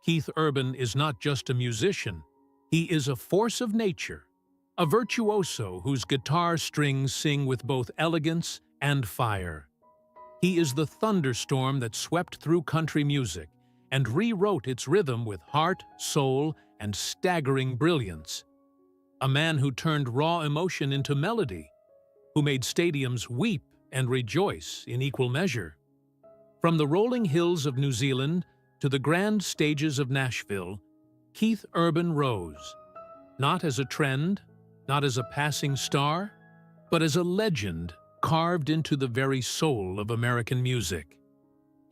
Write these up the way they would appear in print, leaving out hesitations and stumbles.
Keith Urban is not just a musician, he is a force of nature, a virtuoso whose guitar strings sing with both elegance and fire. He is the thunderstorm that swept through country music and rewrote its rhythm with heart, soul, and staggering brilliance. A man who turned raw emotion into melody, who made stadiums weep and rejoice in equal measure. From the rolling hills of New Zealand to the grand stages of Nashville, Keith Urban rose, not as a trend, not as a passing star, but as a legend carved into the very soul of American music.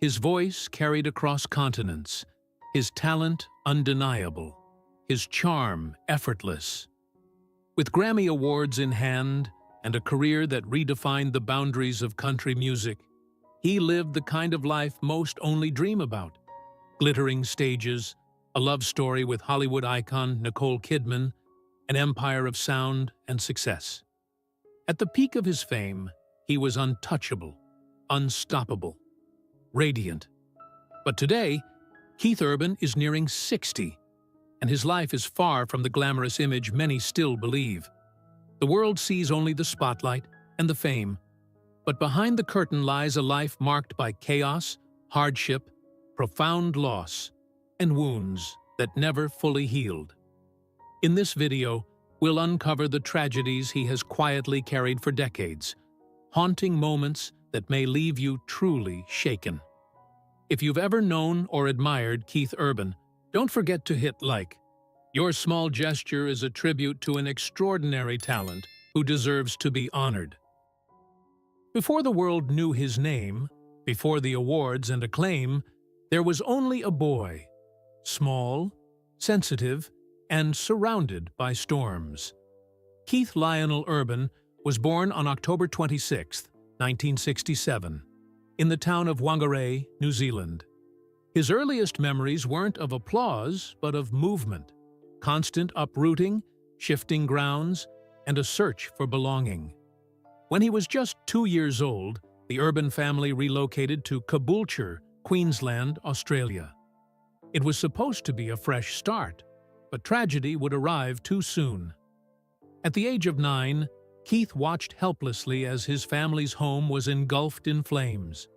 His voice carried across continents, his talent undeniable, his charm effortless. With Grammy Awards in hand and a career that redefined the boundaries of country music, he lived the kind of life most only dream about. Glittering stages, a love story with Hollywood icon Nicole Kidman, an empire of sound and success. At the peak of his fame, he was untouchable, unstoppable, radiant. But today, Keith Urban is nearing 60, and his life is far from the glamorous image many still believe. The world sees only the spotlight and the fame, but behind the curtain lies a life marked by chaos, hardship, profound loss, and wounds that never fully healed. In this video, we'll uncover the tragedies he has quietly carried for decades, haunting moments that may leave you truly shaken. If you've ever known or admired Keith Urban, don't forget to hit like. Your small gesture is a tribute to an extraordinary talent who deserves to be honored. Before the world knew his name, before the awards and acclaim, there was only a boy, small, sensitive, and surrounded by storms. Keith Lionel Urban was born on October 26, 1967, in the town of Whangarei, New Zealand. His earliest memories weren't of applause, but of movement, constant uprooting, shifting grounds, and a search for belonging. When he was just 2 years old, the Urban family relocated to Caboolture, Queensland, Australia. It was supposed to be a fresh start, but tragedy would arrive too soon. At the age of 9, Keith watched helplessly as his family's home was engulfed in flames.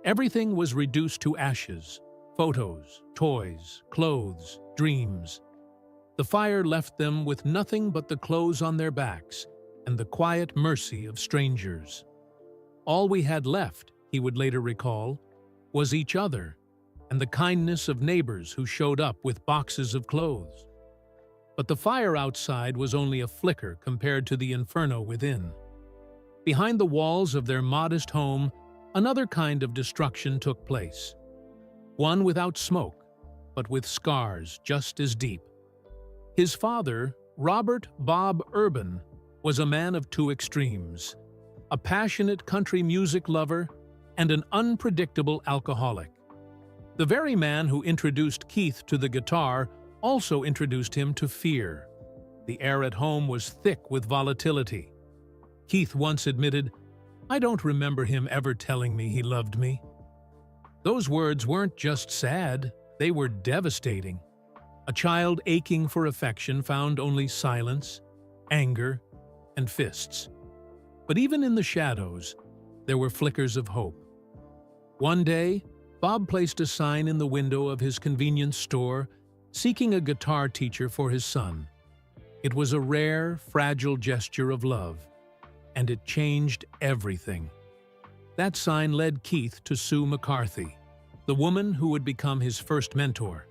Everything was reduced to ashes: photos, toys, clothes, dreams. The fire left them with nothing but the clothes on their backs and the quiet mercy of strangers. All we had left, he would later recall, was each other and the kindness of neighbors who showed up with boxes of clothes. But the fire outside was only a flicker compared to the inferno within. Behind the walls of their modest home, another kind of destruction took place. One without smoke, but with scars just as deep. His father, Robert Bob Urban, was a man of two extremes: a passionate country music lover and an unpredictable alcoholic. The very man who introduced Keith to the guitar also introduced him to fear. The air at home was thick with volatility. Keith once admitted, "I don't remember him ever telling me he loved me." Those words weren't just sad, they were devastating. A child aching for affection found only silence, anger, and fists. But even in the shadows, there were flickers of hope. One day, Bob placed a sign in the window of his convenience store seeking a guitar teacher for his son. It was a rare, fragile gesture of love, and it changed everything. That sign led Keith to Sue McCarthy, the woman who would become his first mentor.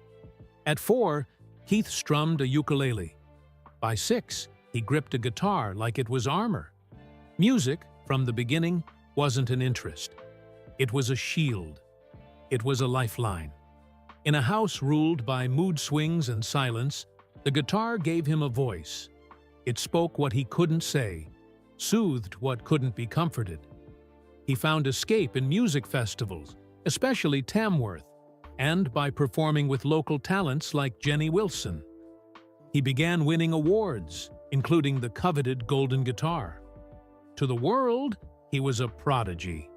At 4, Keith strummed a ukulele. By 6, he gripped a guitar like it was armor. Music, from the beginning, wasn't an interest. It was a shield. It was a lifeline. In a house ruled by mood swings and silence, the guitar gave him a voice. It spoke what he couldn't say, soothed what couldn't be comforted. He found escape in music festivals, especially Tamworth, and by performing with local talents like Jenny Wilson. He began winning awards, including the coveted Golden Guitar. To the world, he was a prodigy.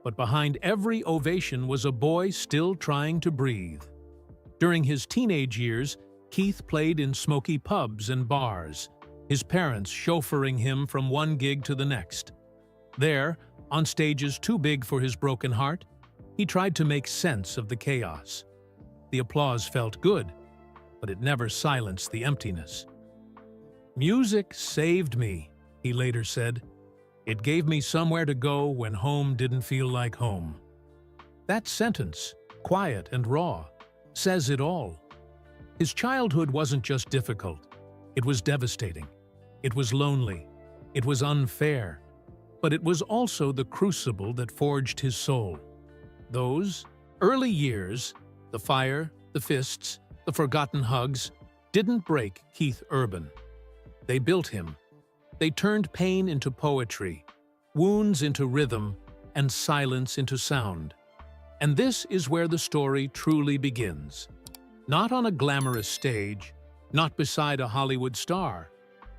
But behind every ovation was a boy still trying to breathe. During his teenage years, Keith played in smoky pubs and bars, his parents chauffeuring him from one gig to the next. There, on stages too big for his broken heart, he tried to make sense of the chaos. The applause felt good, but it never silenced the emptiness. "Music saved me," he later said. "It gave me somewhere to go when home didn't feel like home." That sentence, quiet and raw, says it all. His childhood wasn't just difficult, it was devastating. It was lonely. It was unfair. But it was also the crucible that forged his soul. Those early years, the fire, the fists, the forgotten hugs, didn't break Keith Urban. They built him. They turned pain into poetry, wounds into rhythm, and silence into sound. And this is where the story truly begins. Not on a glamorous stage, not beside a Hollywood star,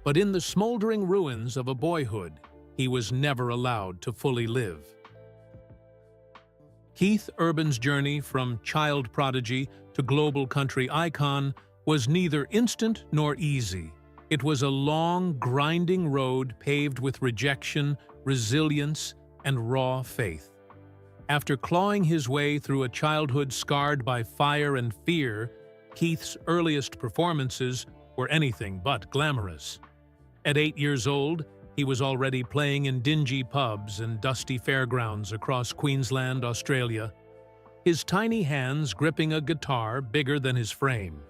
but in the smoldering ruins of a boyhood he was never allowed to fully live. Keith Urban's journey from child prodigy to global country icon was neither instant nor easy. It was a long, grinding road paved with rejection, resilience, and raw faith. After clawing his way through a childhood scarred by fire and fear, Keith's earliest performances were anything but glamorous. At 8 years old, he was already playing in dingy pubs and dusty fairgrounds across Queensland, Australia, his tiny hands gripping a guitar bigger than his frame.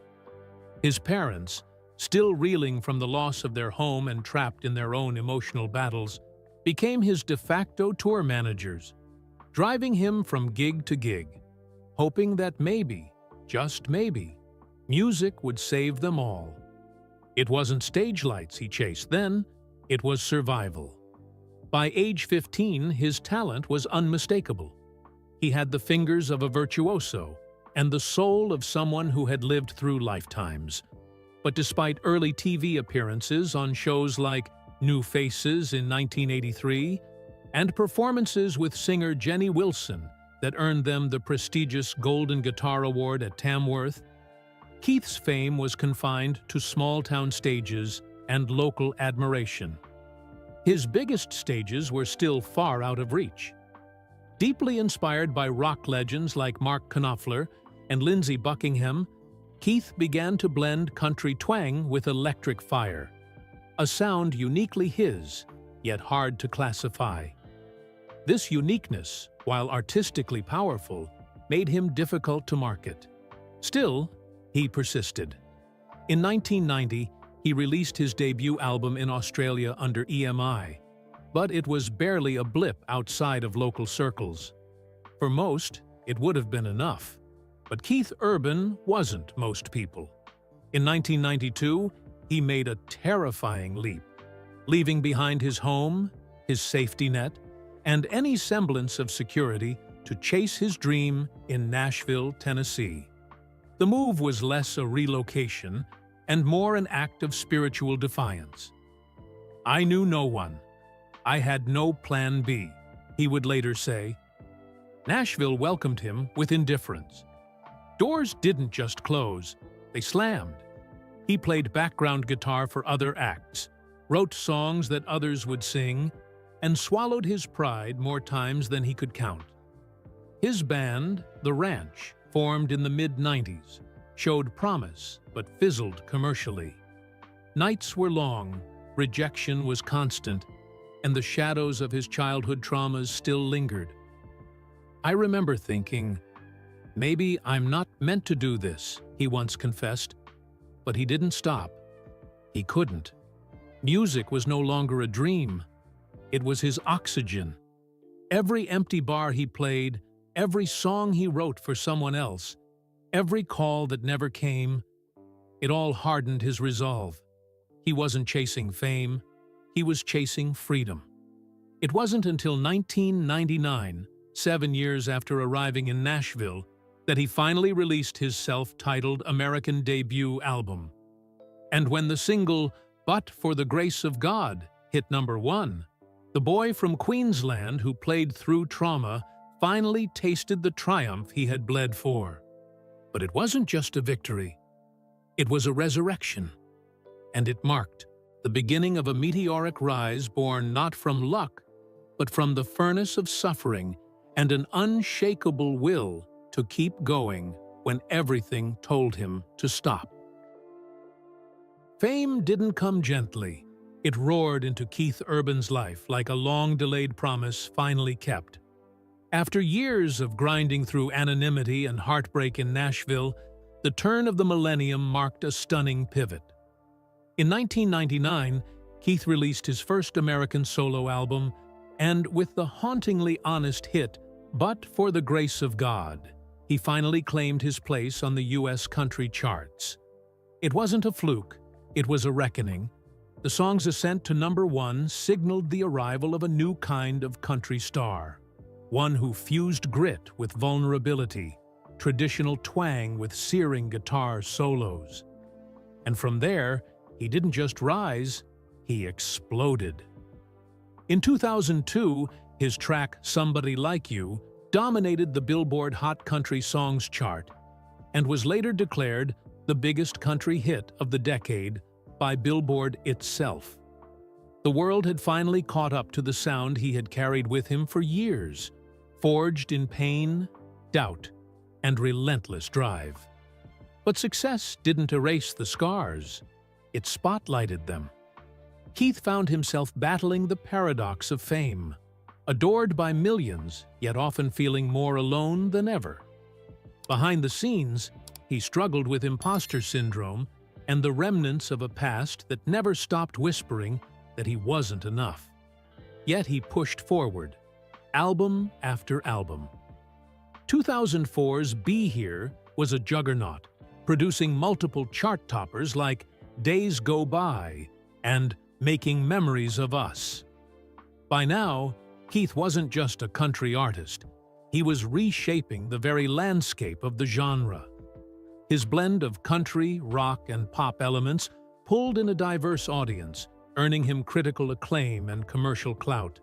His parents, still reeling from the loss of their home and trapped in their own emotional battles, became his de facto tour managers, driving him from gig to gig, hoping that maybe, just maybe, music would save them all. It wasn't stage lights he chased then, it was survival. By age 15, his talent was unmistakable. He had the fingers of a virtuoso and the soul of someone who had lived through lifetimes. But despite early TV appearances on shows like New Faces in 1983 and performances with singer Jenny Wilson that earned them the prestigious Golden Guitar Award at Tamworth, Keith's fame was confined to small-town stages and local admiration. His biggest stages were still far out of reach. Deeply inspired by rock legends like Mark Knopfler and Lindsey Buckingham, Keith began to blend country twang with electric fire, a sound uniquely his, yet hard to classify. This uniqueness, while artistically powerful, made him difficult to market. Still, he persisted. In 1990, he released his debut album in Australia under EMI, but it was barely a blip outside of local circles. For most, it would have been enough. But Keith Urban wasn't most people. In 1992, he made a terrifying leap, leaving behind his home, his safety net, and any semblance of security to chase his dream in Nashville, Tennessee. The move was less a relocation and more an act of spiritual defiance. "I knew no one. I had no plan B," he would later say. Nashville welcomed him with indifference. Doors didn't just close, they slammed. He played background guitar for other acts, wrote songs that others would sing, and swallowed his pride more times than he could count. His band, The Ranch, formed in the mid-90s, showed promise but fizzled commercially. Nights were long, rejection was constant, and the shadows of his childhood traumas still lingered. "I remember thinking, maybe I'm not meant to do this," he once confessed. But he didn't stop. He couldn't. Music was no longer a dream. It was his oxygen. Every empty bar he played, every song he wrote for someone else, every call that never came, it all hardened his resolve. He wasn't chasing fame. He was chasing freedom. It wasn't until 1999, 7 years after arriving in Nashville, that he finally released his self-titled American debut album. And when the single "But for the Grace of God" hit #1, the boy from Queensland who played through trauma finally tasted the triumph he had bled for. But it wasn't just a victory. It was a resurrection, and it marked the beginning of a meteoric rise born not from luck, but from the furnace of suffering and an unshakable will to keep going when everything told him to stop. Fame didn't come gently. It roared into Keith Urban's life like a long-delayed promise finally kept. After years of grinding through anonymity and heartbreak in Nashville, the turn of the millennium marked a stunning pivot. In 1999, Keith released his first American solo album, and with the hauntingly honest hit, "But for the Grace of God," he finally claimed his place on the U.S. country charts. It wasn't a fluke, it was a reckoning. The song's ascent to #1 signaled the arrival of a new kind of country star, one who fused grit with vulnerability, traditional twang with searing guitar solos. And from there, he didn't just rise, he exploded. In 2002, his track "Somebody Like You" dominated the Billboard Hot Country Songs chart and was later declared the biggest country hit of the decade by Billboard itself. The world had finally caught up to the sound he had carried with him for years, forged in pain, doubt, and relentless drive. But success didn't erase the scars. It spotlighted them. Keith found himself battling the paradox of fame, adored by millions, yet often feeling more alone than ever. Behind the scenes, he struggled with imposter syndrome and the remnants of a past that never stopped whispering that he wasn't enough. Yet he pushed forward, album after album. 2004's "Be Here" was a juggernaut, producing multiple chart toppers like "Days Go By" and "Making Memories of Us." By now, Keith wasn't just a country artist. He was reshaping the very landscape of the genre. His blend of country, rock, and pop elements pulled in a diverse audience, earning him critical acclaim and commercial clout.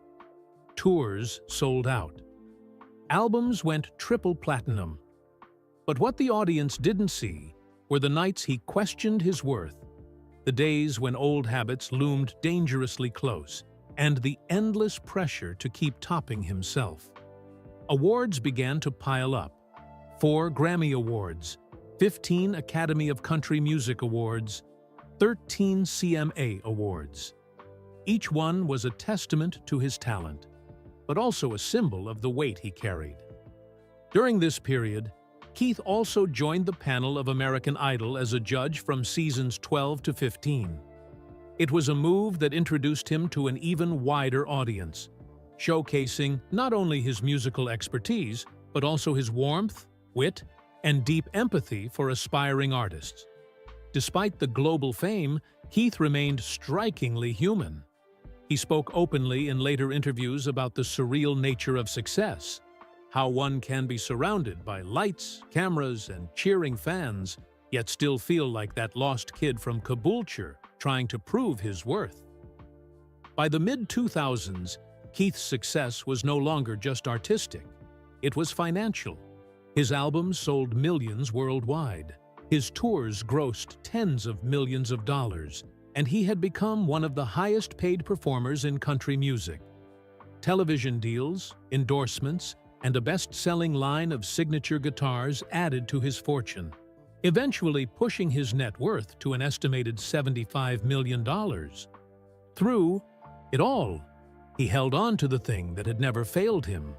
Tours sold out. Albums went triple platinum. But what the audience didn't see were the nights he questioned his worth, the days when old habits loomed dangerously close, and the endless pressure to keep topping himself. Awards began to pile up. 4 Grammy Awards, 15 Academy of Country Music Awards, 13 CMA Awards. Each one was a testament to his talent, but also a symbol of the weight he carried. During this period, Keith also joined the panel of American Idol as a judge from seasons 12 to 15. It was a move that introduced him to an even wider audience, showcasing not only his musical expertise, but also his warmth, wit, and deep empathy for aspiring artists. Despite the global fame, Keith remained strikingly human. He spoke openly in later interviews about the surreal nature of success, how one can be surrounded by lights, cameras, and cheering fans, yet still feel like that lost kid from Caboolture trying to prove his worth. By the mid-2000s, Keith's success was no longer just artistic. It was financial. His albums sold millions worldwide. His tours grossed tens of millions of dollars, and he had become one of the highest-paid performers in country music. Television deals, endorsements, and a best-selling line of signature guitars added to his fortune, eventually pushing his net worth to an estimated $75 million. Through it all, he held on to the thing that had never failed him: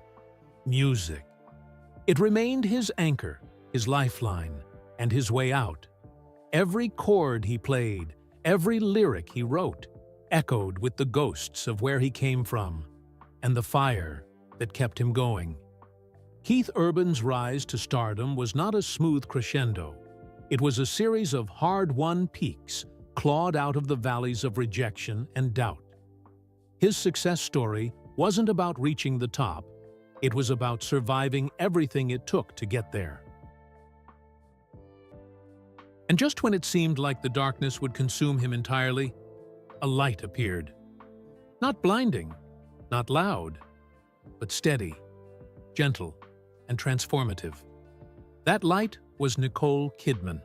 music. It remained his anchor, his lifeline, and his way out. Every chord he played, every lyric he wrote, echoed with the ghosts of where he came from and the fire that kept him going. Keith Urban's rise to stardom was not a smooth crescendo. It was a series of hard-won peaks, clawed out of the valleys of rejection and doubt. His success story wasn't about reaching the top. It was about surviving everything it took to get there. And just when it seemed like the darkness would consume him entirely, a light appeared. Not blinding, not loud, but steady, gentle, and transformative. That light was Nicole Kidman.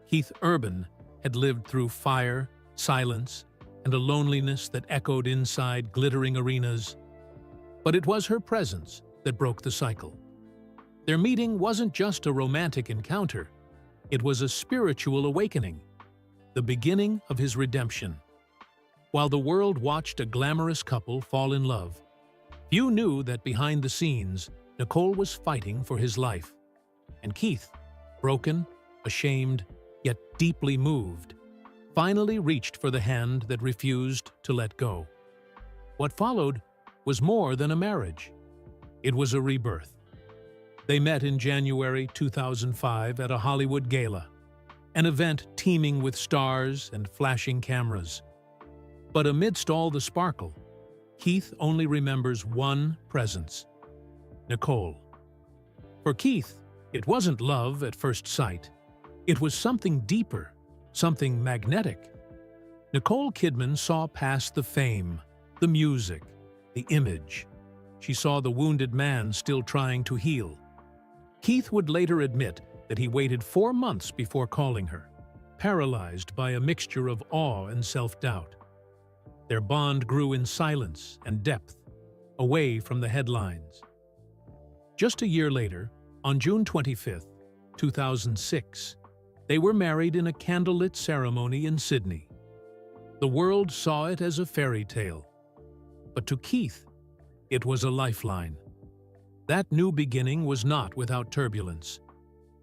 Keith Urban had lived through fire, silence, and a loneliness that echoed inside glittering arenas. But it was her presence that broke the cycle. Their meeting wasn't just a romantic encounter, it was a spiritual awakening, the beginning of his redemption. While the world watched a glamorous couple fall in love, few knew that behind the scenes, Nicole was fighting for his life. And Keith, broken, ashamed, yet deeply moved, finally reached for the hand that refused to let go. What followed was more than a marriage. It was a rebirth. They met in January 2005 at a Hollywood gala, an event teeming with stars and flashing cameras. But amidst all the sparkle, Keith only remembers one presence: Nicole. For Keith, it wasn't love at first sight. It was something deeper, something magnetic. Nicole Kidman saw past the fame, the music, the image. She saw the wounded man still trying to heal. Keith would later admit that he waited 4 months before calling her, paralyzed by a mixture of awe and self-doubt. Their bond grew in silence and depth, away from the headlines. Just a year later, on June 25, 2006, they were married in a candlelit ceremony in Sydney. The world saw it as a fairy tale, but to Keith, it was a lifeline. That new beginning was not without turbulence.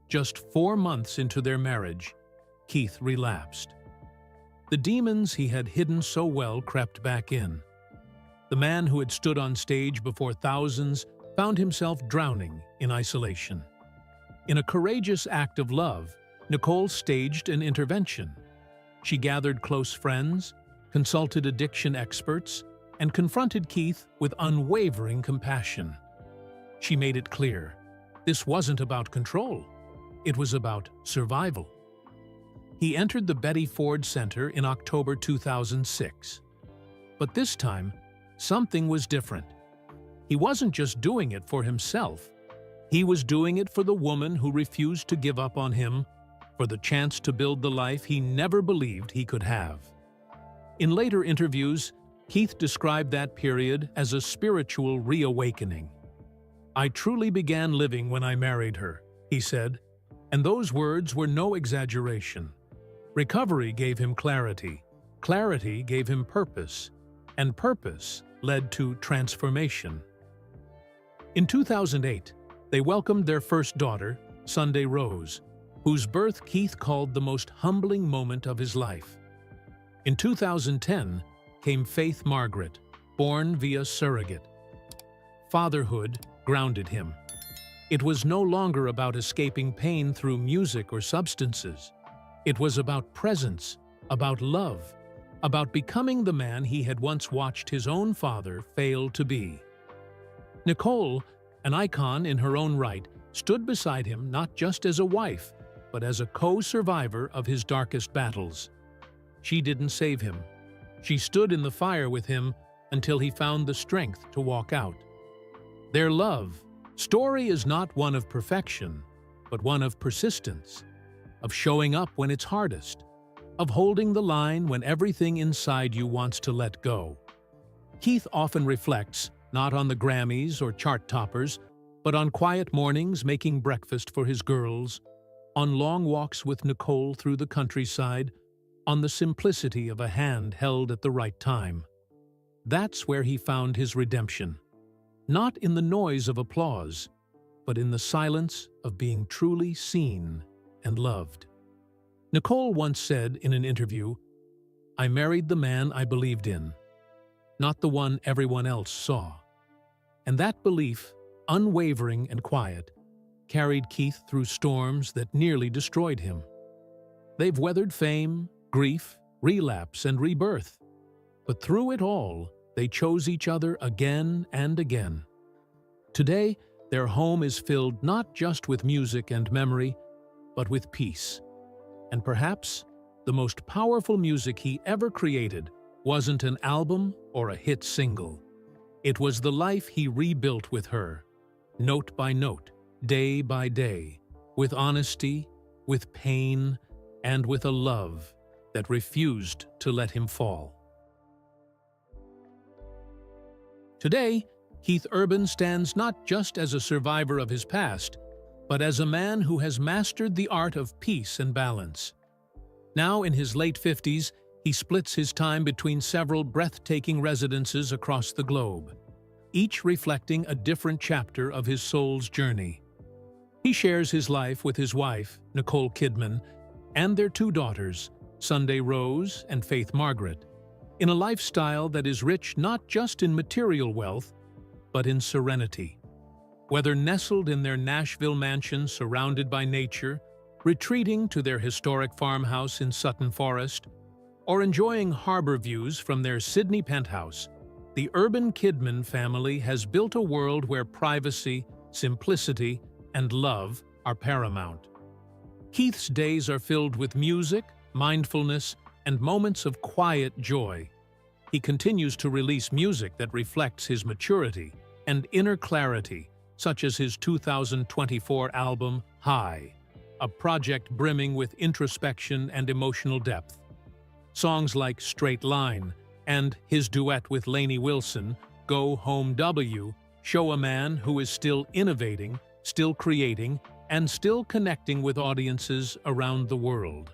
Just 4 months into their marriage, Keith relapsed. The demons he had hidden so well crept back in. The man who had stood on stage before thousands found himself drowning in isolation. In a courageous act of love, Nicole staged an intervention. She gathered close friends, consulted addiction experts, and confronted Keith with unwavering compassion. She made it clear, this wasn't about control, it was about survival. He entered the Betty Ford Center in October 2006. But this time, something was different. He wasn't just doing it for himself. He was doing it for the woman who refused to give up on him, for the chance to build the life he never believed he could have. In later interviews, Keith described that period as a spiritual reawakening. "I truly began living when I married her," he said, and those words were no exaggeration. Recovery gave him clarity, clarity gave him purpose, and purpose led to transformation. In 2008, they welcomed their first daughter, Sunday Rose, whose birth Keith called the most humbling moment of his life. In 2010 came Faith Margaret, born via surrogate. Fatherhood grounded him. It was no longer about escaping pain through music or substances. It was about presence, about love, about becoming the man he had once watched his own father fail to be. Nicole, an icon in her own right, stood beside him not just as a wife, but as a co-survivor of his darkest battles. She didn't save him. She stood in the fire with him until he found the strength to walk out. Their love story is not one of perfection, but one of persistence, of showing up when it's hardest, of holding the line when everything inside you wants to let go. Keith often reflects, not on the Grammys or chart toppers, but on quiet mornings making breakfast for his girls, on long walks with Nicole through the countryside, on the simplicity of a hand held at the right time. That's where he found his redemption. Not in the noise of applause, but in the silence of being truly seen and loved. Nicole once said in an interview, "I married the man I believed in, not the one everyone else saw." And that belief, unwavering and quiet, carried Keith through storms that nearly destroyed him. They've weathered fame, grief, relapse, and rebirth. But through it all, they chose each other again and again. Today, their home is filled not just with music and memory, but with peace. And perhaps the most powerful music he ever created wasn't an album or a hit single. It was the life he rebuilt with her, note by note, day by day, with honesty, with pain, and with a love that refused to let him fall. Today, Keith Urban stands not just as a survivor of his past, but as a man who has mastered the art of peace and balance. Now in his late 50s, he splits his time between several breathtaking residences across the globe, each reflecting a different chapter of his soul's journey. He shares his life with his wife, Nicole Kidman, and their two daughters, Sunday Rose and Faith Margaret, in a lifestyle that is rich not just in material wealth, but in serenity. Whether nestled in their Nashville mansion surrounded by nature, retreating to their historic farmhouse in Sutton Forest, or enjoying harbor views from their Sydney penthouse, the Urban Kidman family has built a world where privacy, simplicity, and love are paramount. Keith's days are filled with music, mindfulness, and moments of quiet joy. He continues to release music that reflects his maturity and inner clarity, such as his 2024 album, High, a project brimming with introspection and emotional depth. Songs like Straight Line and his duet with Lainey Wilson, Go Home W, show a man who is still innovating, still creating, and still connecting with audiences around the world.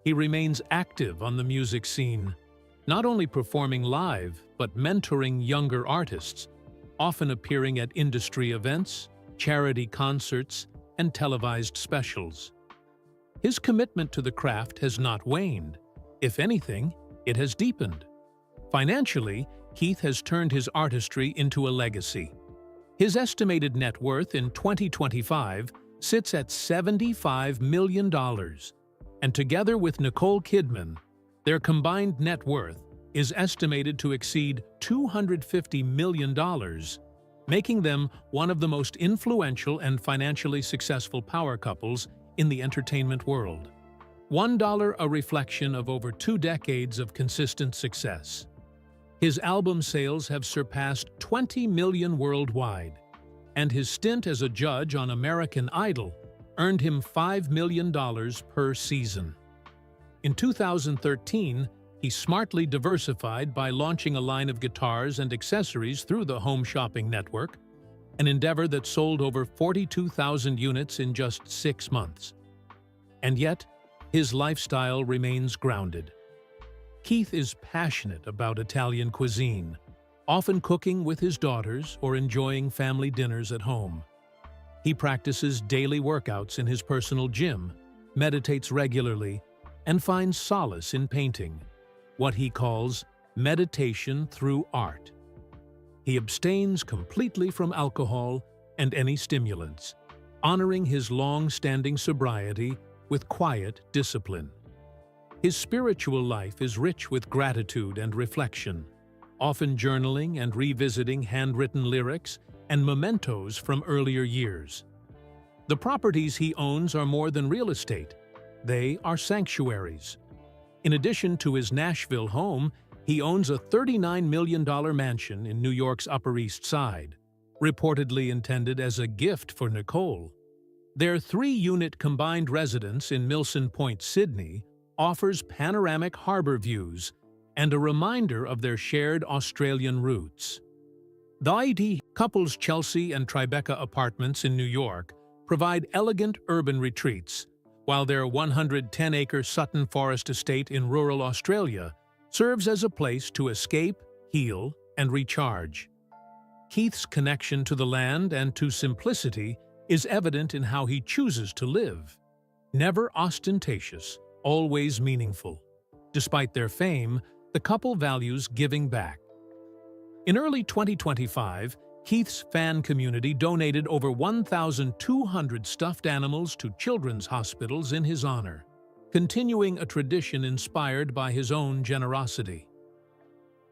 He remains active on the music scene, not only performing live, but mentoring younger artists, often appearing at industry events, charity concerts, and televised specials. His commitment to the craft has not waned. If anything, it has deepened. Financially, Keith has turned his artistry into a legacy. His estimated net worth in 2025 sits at $75 million, and together with Nicole Kidman, their combined net worth is estimated to exceed $250 million, making them one of the most influential and financially successful power couples in the entertainment world. $1 a reflection of over 2 decades of consistent success. His album sales have surpassed 20 million worldwide, and his stint as a judge on American Idol earned him $5 million per season. In 2013, he smartly diversified by launching a line of guitars and accessories through the Home Shopping Network, an endeavor that sold over 42,000 units in just 6 months. And yet, his lifestyle remains grounded. Keith is passionate about Italian cuisine, often cooking with his daughters or enjoying family dinners at home. He practices daily workouts in his personal gym, meditates regularly, and finds solace in painting, what he calls meditation through art. He abstains completely from alcohol and any stimulants, honoring his long-standing sobriety with quiet discipline. His spiritual life is rich with gratitude and reflection, often journaling and revisiting handwritten lyrics and mementos from earlier years. The properties he owns are more than real estate. They are sanctuaries. In addition to his Nashville home, he owns a $39 million mansion in New York's Upper East Side, reportedly intended as a gift for Nicole. Their 3-unit combined residence in Milson Point, Sydney, offers panoramic harbor views and a reminder of their shared Australian roots. The IT couple's Chelsea and Tribeca apartments in New York provide elegant urban retreats, while their 110-acre Sutton Forest estate in rural Australia serves as a place to escape, heal, and recharge. Keith's connection to the land and to simplicity is evident in how he chooses to live. Never ostentatious, always meaningful. Despite their fame, the couple values giving back. In early 2025, Keith's fan community donated over 1,200 stuffed animals to children's hospitals in his honor, continuing a tradition inspired by his own generosity.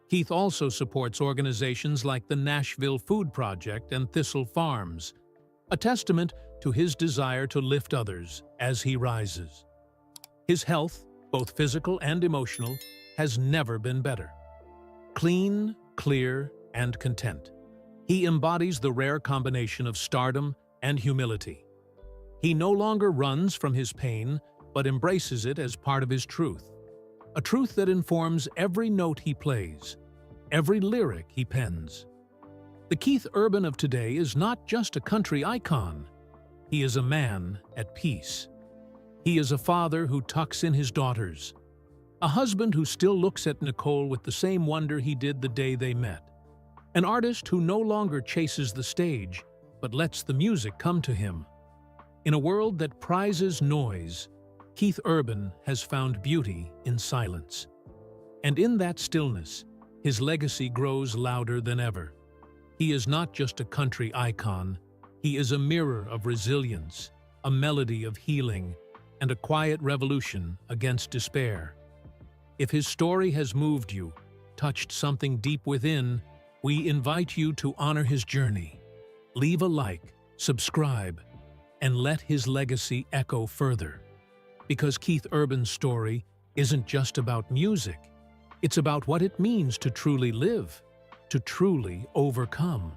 Keith also supports organizations like the Nashville Food Project and Thistle Farms, a testament to his desire to lift others as he rises. His health, both physical and emotional, has never been better. Clean, clear, and content. He embodies the rare combination of stardom and humility. He no longer runs from his pain, but embraces it as part of his truth. A truth that informs every note he plays, every lyric he pens. The Keith Urban of today is not just a country icon. He is a man at peace. He is a father who tucks in his daughters, a husband who still looks at Nicole with the same wonder he did the day they met, an artist who no longer chases the stage, but lets the music come to him. In a world that prizes noise, Keith Urban has found beauty in silence. And in that stillness, his legacy grows louder than ever. He is not just a country icon, he is a mirror of resilience, a melody of healing, and a quiet revolution against despair. If his story has moved you, touched something deep within, we invite you to honor his journey. Leave a like, subscribe, and let his legacy echo further. Because Keith Urban's story isn't just about music, it's about what it means to truly live, to truly overcome.